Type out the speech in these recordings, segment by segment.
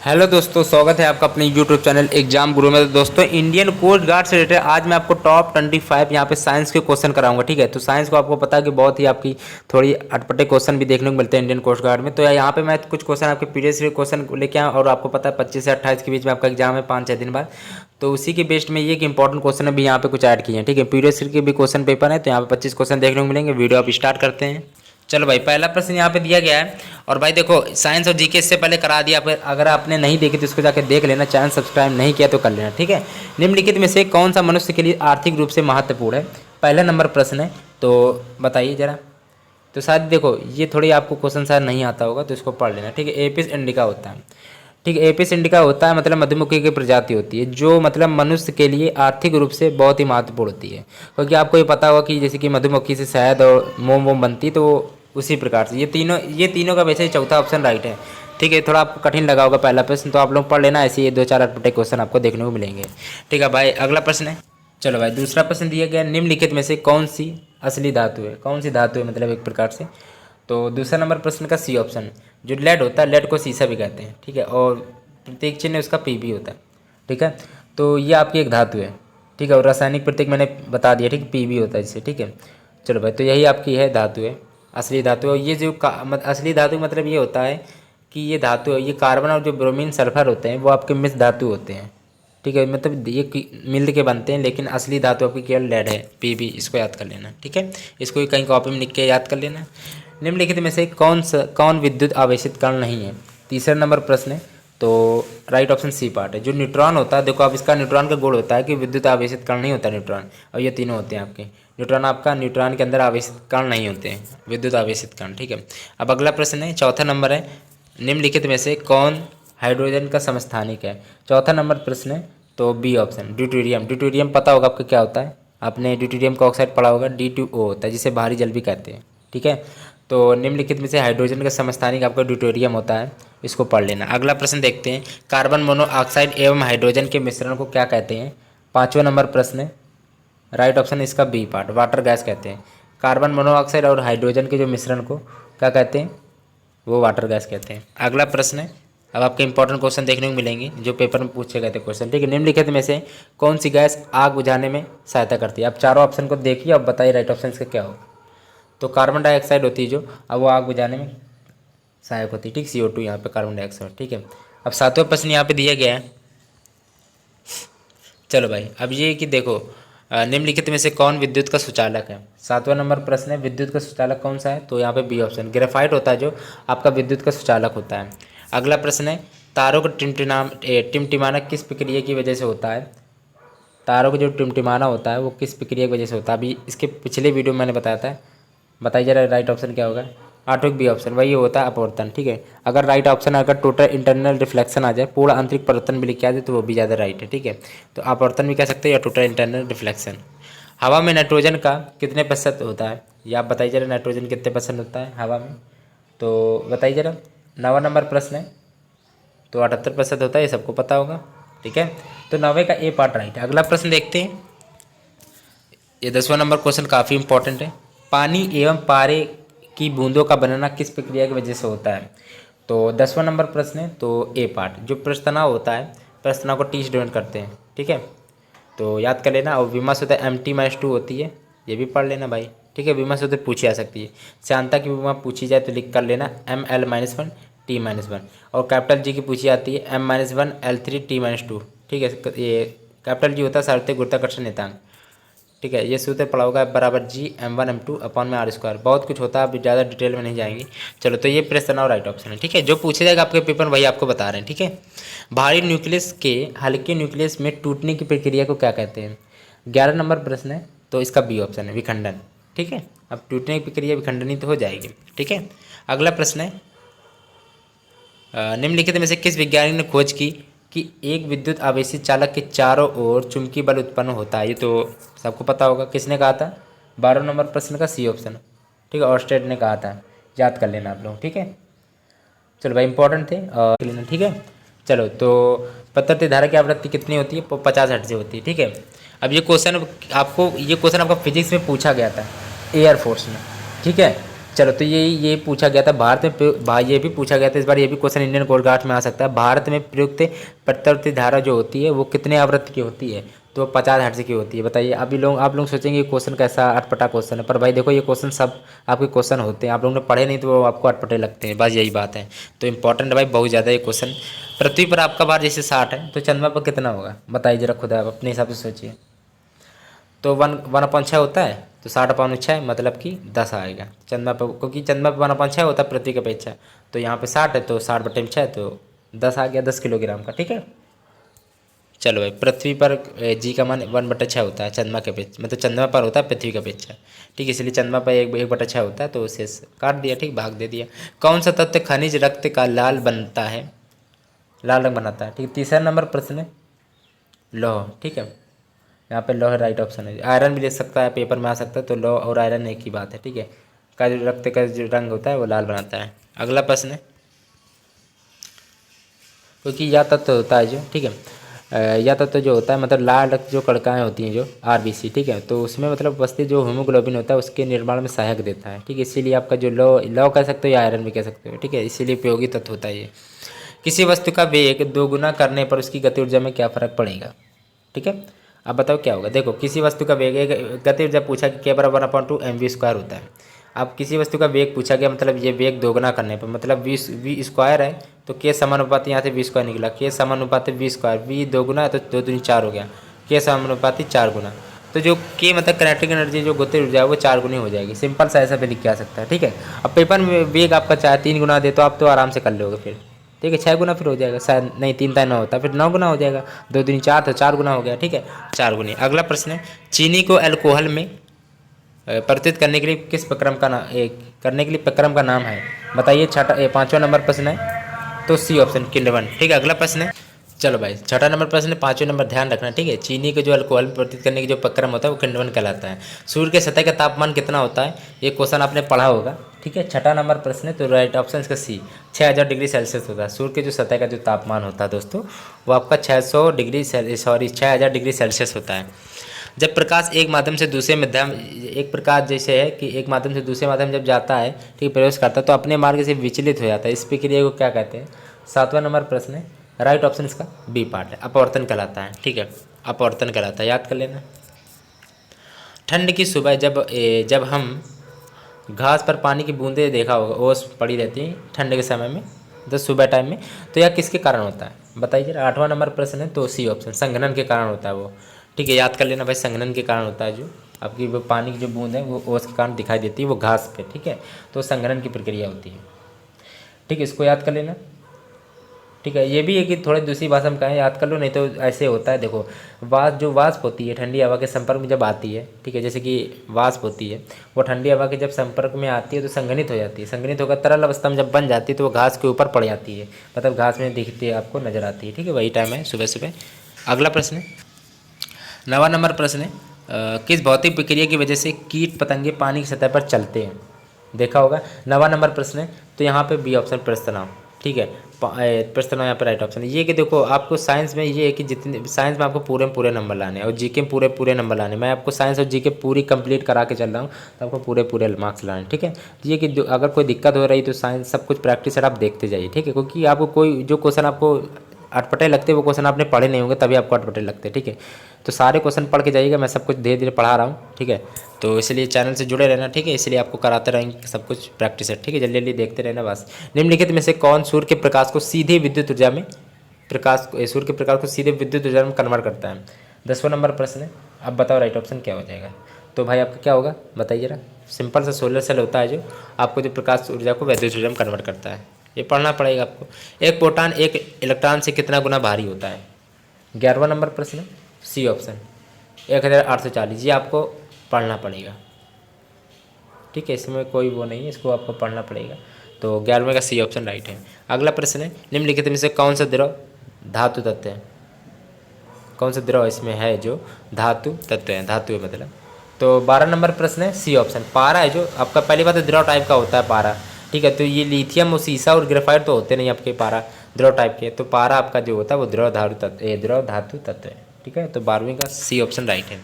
Hello दोस्तों, स्वागत है आपका अपने यूट्यूब चैनल एग्जाम गुरु में। तो दोस्तों, इंडियन कोस्ट गार्ड से रिलेटेड आज मैं आपको टॉप 25 यहाँ पे साइंस के क्वेश्चन कराऊंगा। ठीक है, तो साइंस को आपको पता है कि बहुत ही आपकी थोड़ी अटपटे क्वेश्चन भी देखने को मिलते हैं इंडियन कोस्ट गार्ड में। तो यहाँ पे मैं कुछ क्वेश्चन आपके प्रीवियस क्वेश्चन लेके आया और आपको पता है 25 से 28 के बीच में आपका एग्जाम है 5-6 दिन बाद। तो उसी के बेस्ड में ये कि इंपॉर्टेंट क्वेश्चन अभी यहाँ पे कुछ ऐड किए हैं। ठीक है, प्रीवियस के भी क्वेश्चन पेपर है, तो यहाँ पे 25 क्वेश्चन देखने को मिलेंगे। वीडियो आप स्टार्ट करते हैं। चलो भाई, पहला प्रश्न यहाँ पे दिया गया है। और भाई देखो, साइंस और जीके इससे पहले करा दिया, अगर आपने नहीं देखी तो इसको जाकर देख लेना। चैनल सब्सक्राइब नहीं किया तो कर लेना। ठीक है, निम्नलिखित में से कौन सा मनुष्य के लिए आर्थिक रूप से महत्वपूर्ण है? पहला नंबर प्रश्न है, तो बताइए जरा। तो शायद देखो, ये थोड़ी आपको क्वेश्चन शायद नहीं आता होगा, तो इसको पढ़ लेना। ठीक है, एपिस इंडिका होता है। ठीक है, एपिस इंडिका होता है मतलब मधुमक्खी की प्रजाति होती है जो मतलब मनुष्य के लिए आर्थिक रूप से बहुत ही महत्वपूर्ण होती है। क्योंकि आपको ये पता होगा कि जैसे कि मधुमक्खी से शहद और मोम बनती, तो उसी प्रकार से ये तीनों का वैसे चौथा ऑप्शन राइट है। ठीक है, थोड़ा आपको कठिन लगा होगा पहला प्रश्न, तो आप लोग पढ़ लेना। ऐसे ये 2-4 अटपटे क्वेश्चन आपको देखने को मिलेंगे। ठीक है भाई, अगला प्रश्न है। चलो भाई, दूसरा प्रश्न दिया गया, निम्नलिखित में से कौन सी असली धातु है? कौन सी धातु है मतलब एक प्रकार से। तो दूसरा नंबर प्रश्न का सी ऑप्शन, जो लेड होता है, लेड को सीसा भी कहते हैं। ठीक है, और प्रतीक चिन्ह उसका पी भी होता है। ठीक है, तो ये आपकी एक धातु है। ठीक है, और रासायनिक प्रतीक मैंने बता दिया। ठीक है, पी भी होता है इससे। ठीक है, चलो भाई, तो यही आपकी है धातु है, असली धातु। और ये जो असली धातु मतलब ये होता है कि ये धातु है, ये कार्बन और जो ब्रोमीन सल्फर होते हैं वो आपके मिश्र धातु होते हैं। ठीक है, मतलब ये मिल के बनते हैं, लेकिन असली धातु आपकी केवल लेड है, पीबी। इसको याद कर लेना। ठीक है, इसको कहीं कॉपी में लिख के याद कर लेना। निम्नलिखित में से कौन विद्युत आवेशित कण नहीं है? तीसरा नंबर प्रश्न है, तो राइट ऑप्शन सी पार्ट है। जो न्यूट्रॉन होता है, देखो अब इसका न्यूट्रॉन का गुण होता है कि विद्युत आवेशित कण नहीं होता न्यूट्रॉन, और ये तीनों होते हैं आपके। न्यूट्रॉन के अंदर आवेशित कण नहीं होते हैं, विद्युत आवेशित कण। ठीक है, अब अगला प्रश्न है, चौथा नंबर है, निम्नलिखित में से कौन हाइड्रोजन का समस्थानिक है? चौथा नंबर प्रश्न है, तो बी ऑप्शन ड्यूटेरियम। ड्यूटेरियम पता होगा आपको क्या होता है, आपने ड्यूटेरियम का ऑक्साइड पढ़ा होगा, D2O होता है, जिसे भारी जल भी कहते हैं। ठीक है, तो निम्नलिखित में से हाइड्रोजन का समस्थानिक आपका ड्यूटेरियम होता है, इसको पढ़ लेना। अगला प्रश्न देखते हैं, कार्बन मोनोऑक्साइड एवं हाइड्रोजन के मिश्रण को क्या कहते हैं? पाँचवा नंबर प्रश्न है, राइट ऑप्शन इसका बी पार्ट, वाटर गैस कहते हैं। कार्बन मोनोऑक्साइड और हाइड्रोजन के जो मिश्रण को क्या कहते हैं? वो वाटर गैस कहते हैं। अगला प्रश्न है, अब आपके इंपॉर्टेंट क्वेश्चन देखने को मिलेंगे जो पेपर में पूछे गए थे क्वेश्चन। ठीक है, निम्नलिखित में से कौन सी गैस आग बुझाने में सहायता करती है? आप चारों ऑप्शन को देखिए, अब बताइए राइट ऑप्शन इसका क्या हो। तो कार्बन डाइऑक्साइड होती है जो, अब वो आग बुझाने में सहायक होती है। ठीक, CO2 यहाँ पे कार्बन डाइऑक्साइड। ठीक है, अब सातवां प्रश्न यहाँ पे दिया गया है। चलो भाई, अब ये कि देखो, निम्नलिखित में से कौन विद्युत का सुचालक है? सातवां नंबर प्रश्न है, विद्युत का सुचालक कौन सा है? तो यहाँ पे बी ऑप्शन ग्रेफाइट होता है जो आपका विद्युत का सुचालक होता है। अगला प्रश्न है, तारों का टिमटिमाना किस प्रक्रिया की वजह से होता है? तारों का जो टिमटिमाना होता है वो किस प्रक्रिया की वजह से होता है? अभी इसके पिछले वीडियो में मैंने बताया था। बताइए जरा राइट ऑप्शन क्या होगा? आठवीं बी ऑप्शन, वही होता है अपवर्तन। ठीक है, अगर राइट ऑप्शन अगर टोटल इंटरनल रिफ्लेक्शन आ जाए, पूर्ण आंतरिक परिवर्तन भी लिख के आ जाए, तो वो भी ज़्यादा राइट है। ठीक है, तो अपवर्तन भी कह सकते हैं या टोटल इंटरनल रिफ्लेक्शन। हवा में नाइट्रोजन का कितने प्रतिशत होता है? या आप बताइए जरा, नाइट्रोजन कितने % होता है हवा में? तो बताइए जरा। 9वां नंबर प्रश्न है, तो 78% होता है, ये सबको पता होगा। ठीक है, तो 9वें का ए पार्ट राइट है। अगला प्रश्न देखते हैं, ये 10वां नंबर क्वेश्चन काफ़ी इंपॉर्टेंट है। पानी एवं पारे की बूंदों का बनना किस प्रक्रिया की वजह से होता है? तो 10वां नंबर प्रश्न है, तो ए पार्ट, जो प्रस्तनाव होता है, प्रस्तनाव को टी से डिनोट करते हैं। ठीक है, तो याद कर लेना। और विमा सूत्र MT-2 होती है, ये भी पढ़ लेना भाई। ठीक है, विमा सूत्र पूछी जा सकती है। श्यानता की विमा पूछी जाए तो लिख कर लेना ML-1 T-1, और कैपिटल जी की पूछी जाती है M-1 L3 T-2। ठीक है, ये कैपिटल जी होता है सार्वत्रिक गुरुत्वाकर्षण नियतांक। ठीक है, ये सूत्र पड़ा होगा बराबर G m1m2/r²। बहुत कुछ होता है, अभी ज़्यादा डिटेल में नहीं जाएंगे। चलो, तो ये प्रश्न राइट ऑप्शन है। ठीक है, जो पूछे जाएगा आपके पेपर वही आपको बता रहे हैं। ठीक है, भारी न्यूक्लियस के हल्के न्यूक्लियस में टूटने की प्रक्रिया को क्या कहते हैं? 11 नंबर प्रश्न है, तो इसका बी ऑप्शन है विखंडन। ठीक है, अब टूटने की प्रक्रिया विखंडनी तो हो जाएगी। ठीक है, अगला प्रश्न है, निम्नलिखित में से किस वैज्ञानिक ने खोज की कि एक विद्युत आवेशित चालक के चारों ओर चुंबकीय बल उत्पन्न होता है? ये तो सबको पता होगा, किसने कहा था? 12 नंबर प्रश्न का सी ऑप्शन। ठीक है, ऑर्स्टेड ने कहा था, याद कर लेना आप लोग। ठीक है, चलो भाई, इंपॉर्टेंट थे और लेना। ठीक है, चलो, तो पतन धारा की आवृत्ति कितनी होती है? 50 हर्ट्ज से होती है। ठीक है, अब ये क्वेश्चन आपका फिजिक्स में पूछा गया था, एयरफोर्स में। ठीक है, चलो, तो ये पूछा गया था भारत में ये भी पूछा गया था इस बार, ये भी क्वेश्चन इंडियन कोस्ट गार्ड में आ सकता है। भारत में प्रयुक्त प्रत्यावर्ती धारा जो होती है वो कितने आवृत्ति की होती है? तो 50 हर्ट्ज की होती है। बताइए। अभी आप लोग सोचेंगे क्वेश्चन कैसा अटपटा क्वेश्चन है, पर भाई देखो ये क्वेश्चन सब आपके क्वेश्चन होते हैं, आप लोगों ने पढ़े नहीं तो वो आपको अटपटे लगते हैं, बस यही बात है। तो इंपॉर्टेंट भाई बहुत ज़्यादा ये क्वेश्चन। पृथ्वी पर आपका भार जैसे 60 है तो चंद्रमा पर कितना होगा? बताइए जरा खुद आप अपने हिसाब से सोचिए। तो 1/6 होता है, तो 60/6 मतलब कि 10 आएगा चंद्रमा पर, क्योंकि चंद्रमा पर 1/6 होता है पृथ्वी की अपेक्षा। तो यहाँ पे 60 है तो 60/6 तो 10 आ गया, 10 किलोग्राम का। ठीक है, चलो भाई। पृथ्वी पर जी का मान 1/6 होता है चंद्रमा के अपेक्षा, मतलब चंद्रमा पर होता है पृथ्वी की अपेक्षा। ठीक है, इसलिए चंद्रमा पर 1/6 होता है, तो उसे काट दिया। ठीक, भाग दे दिया। कौन सा तत्व खनिज रक्त का लाल बनता है, लाल रंग बनाता है? ठीक, तीसरा नंबर प्रश्न है लौह। ठीक है, यहाँ पे लौह राइट ऑप्शन है। आयरन भी ले सकता है, पेपर में आ सकता है, तो लौह और आयरन एक ही बात है। ठीक है, का जो रक्त का जो रंग होता है वो लाल बनाता है। अगला प्रश्न है, क्योंकि यह तत्व होता है जो, ठीक है, यह तत्व जो होता है मतलब लाल रक्त जो कणिकाएँ होती हैं जो आरबीसी, ठीक है, तो उसमें मतलब वस्तु जो हीमोग्लोबिन होता है उसके निर्माण में सहायक देता है। ठीक है, इसीलिए आपका जो लौ कह सकते हो या आयरन भी कह सकते हो। ठीक है, इसीलिए उपयोगी तत्व होता है ये। किसी वस्तु का वेग दोगुना करने पर उसकी गति ऊर्जा में क्या फर्क पड़ेगा? ठीक है, अब बताओ क्या होगा। देखो, किसी वस्तु का वेग, एक गति ऊर्जा पूछा कि K बराबर 1/2 mv² होता है। अब किसी वस्तु का वेग पूछा गया, मतलब ये वेग दोगुना करने पर, मतलब वी स्क्वायर है तो K समानुपाती यहाँ से V² निकला, K समानुपाती V², V दोगुना है तो 2 दूनी 4 हो गया, K समानुपाती 4 गुना। तो जो K मतलब काइनेटिक एनर्जी जो गति ऊर्जा है वो 4 गुनी हो जाएगी। सिंपल सा ऐसा भी लिख के आ सकता है। ठीक है, अब पेपर में वेग आपका चाहे 3 गुना दे तो आप तो आराम से कर लोगे फिर। ठीक है, 6 गुना फिर हो जाएगा, शायद नहीं 3 तय 9 होता, फिर 9 गुना हो जाएगा, 2 दूनी 4 तो 4 गुना हो गया। ठीक है, 4 गुनी। अगला प्रश्न है, चीनी को अल्कोहल में परिवर्तित करने के लिए किस प्रक्रम का नाम है? बताइए। छठा 5वां नंबर प्रश्न है, तो सी ऑप्शन किण्वन। ठीक है, अगला प्रश्न है, चलो भाई, छठा नंबर प्रश्न है, 5वें नंबर ध्यान रखना। ठीक है, चीनी को जो अल्कोहल में परिवर्तित करने की जो प्रक्रम होता है वो किण्वन कहलाता है। सूर्य के सतह का तापमान कितना होता है? ये क्वेश्चन आपने पढ़ा होगा। ठीक है, छठा नंबर प्रश्न है, तो राइट ऑप्शन इसका सी, 6000 डिग्री सेल्सियस होता है। सूर्य के जो सतह का जो तापमान होता है दोस्तों वो आपका 6000 डिग्री सेल्सियस होता है। जब प्रकाश एक माध्यम से दूसरे माध्यम, एक प्रकाश जैसे है कि एक माध्यम से दूसरे माध्यम जब जाता है, ठीक, प्रवेश करता है तो अपने मार्ग से विचलित हो जाता है। इस प्रक्रिया को क्या कहते हैं? 7वां नंबर प्रश्न है, राइट ऑप्शन इसका बी पार्ट है, अपवर्तन कहलाता है। ठीक है, अपवर्तन कहलाता है, याद कर लेना। ठंड की सुबह जब हम घास पर पानी की बूंदें देखा होगा, ओस पड़ी रहती है ठंड के समय में, तो सुबह टाइम में, तो यह किसके कारण होता है? बताइए। 8वां नंबर प्रश्न है, तो सी ऑप्शन संघनन के कारण होता है वो। ठीक है, याद कर लेना भाई, संघनन के कारण होता है। जो आपकी वो पानी की जो बूंद है वो ओस के कारण दिखाई देती है वो घास पे। ठीक है, तो संघनन की प्रक्रिया होती है। ठीक है, इसको याद कर लेना। ठीक है, ये भी है कि थोड़ी दूसरी भाषा में कहें, याद कर लो, नहीं तो ऐसे होता है। देखो, वाष्प होती है ठंडी हवा के संपर्क में जब आती है, ठीक है, जैसे कि वाष्प होती है वो ठंडी हवा के जब संपर्क में आती है तो संघनित हो जाती है। संघनित होकर तरल अवस्था में जब बन जाती है तो वो घास के ऊपर पड़ जाती है, मतलब घास में दिखती है, आपको नजर आती है। ठीक है, वही टाइम है सुबह सुबह। अगला प्रश्न है, 9वां नंबर प्रश्न है, किस भौतिक प्रक्रिया की वजह से कीट पतंगे पानी की सतह पर चलते हैं? देखा होगा। 9वां नंबर प्रश्न है, तो यहाँ पे बी ऑप्शन प्रस्तनाव। ठीक है, प्रश्न यहाँ पे राइट ऑप्शन है। ये कि देखो, आपको साइंस में ये है कि जितने साइंस में आपको पूरे नंबर लाने हैं और जीके में पूरे नंबर लाने। मैं आपको साइंस और जीके पूरी कंप्लीट करा के चल रहा हूँ, तो आपको पूरे मार्क्स लाने। ठीक है, तो ये कि अगर कोई दिक्कत हो रही तो साइंस सब कुछ प्रैक्टिस आप देखते जाइए। ठीक है, क्योंकि आपको कोई जो क्वेश्चन आपको अटपटे लगते वो क्वेश्चन आपने पढ़े नहीं होंगे तभी आपको अटपटे लगते। ठीक है, तो सारे क्वेश्चन पढ़ के जाइएगा, मैं सब कुछ धीरे धीरे पढ़ा रहा हूँ। ठीक है, तो इसलिए चैनल से जुड़े रहना। ठीक है, इसलिए आपको कराते रहेंगे सब कुछ प्रैक्टिस है। ठीक है, जल्दी जल्दी देखते रहना बस। निम्नलिखित में से कौन सूर्य के प्रकाश को सीधे विद्युत ऊर्जा में सूर्य के प्रकाश को सीधे विद्युत ऊर्जा में कन्वर्ट करता है? 10वां नंबर प्रश्न है, अब बताओ राइट ऑप्शन क्या हो जाएगा? तो भाई आपका क्या होगा बताइए जरा। सिंपल सा सोलर सेल होता है जो आपको जो प्रकाश ऊर्जा को विद्युत ऊर्जा में कन्वर्ट करता है। ये पढ़ना पड़ेगा आपको। एक प्रोटॉन एक इलेक्ट्रॉन से कितना गुना भारी होता है? 11वां नंबर प्रश्न, सी ऑप्शन 1840। ये आपको पढ़ना पड़ेगा। ठीक है, इसमें कोई वो नहीं है, इसको आपको पढ़ना पड़ेगा। तो 11वें का सी ऑप्शन राइट है। अगला प्रश्न है, निम्नलिखित में से कौन सा द्रव धातु तत्व है? कौन सा द्रव इसमें है जो धातु तत्व है? धातु है मतलब। तो 12 नंबर प्रश्न है, सी ऑप्शन पारा है। जो आपका पहली बात है द्रव टाइप का होता है पारा। ठीक है, तो ये लिथियम और सीसा और ग्रेफाइट तो होते नहीं आपके पारा द्रव टाइप के, तो पारा आपका जो होता है वो द्रव धातु तत्व है। ठीक है, तो 12वीं का सी ऑप्शन राइट है।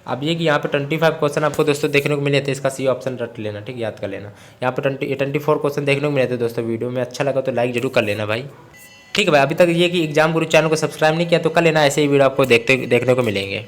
अब ये कि यहाँ पे 25 क्वेश्चन आपको दोस्तों देखने को मिले थे, इसका सी ऑप्शन रट लेना, ठीक, याद कर लेना। यहाँ पे 24 क्वेश्चन देखने को मिले थे दोस्तों। वीडियो में अच्छा लगा तो लाइक जरूर कर लेना भाई, ठीक है भाई। अभी तक ये कि एग्जाम गुरु चैनल को सब्सक्राइब नहीं किया तो कर लेना, ऐसे ही वीडियो आपको देखने को मिलेंगे।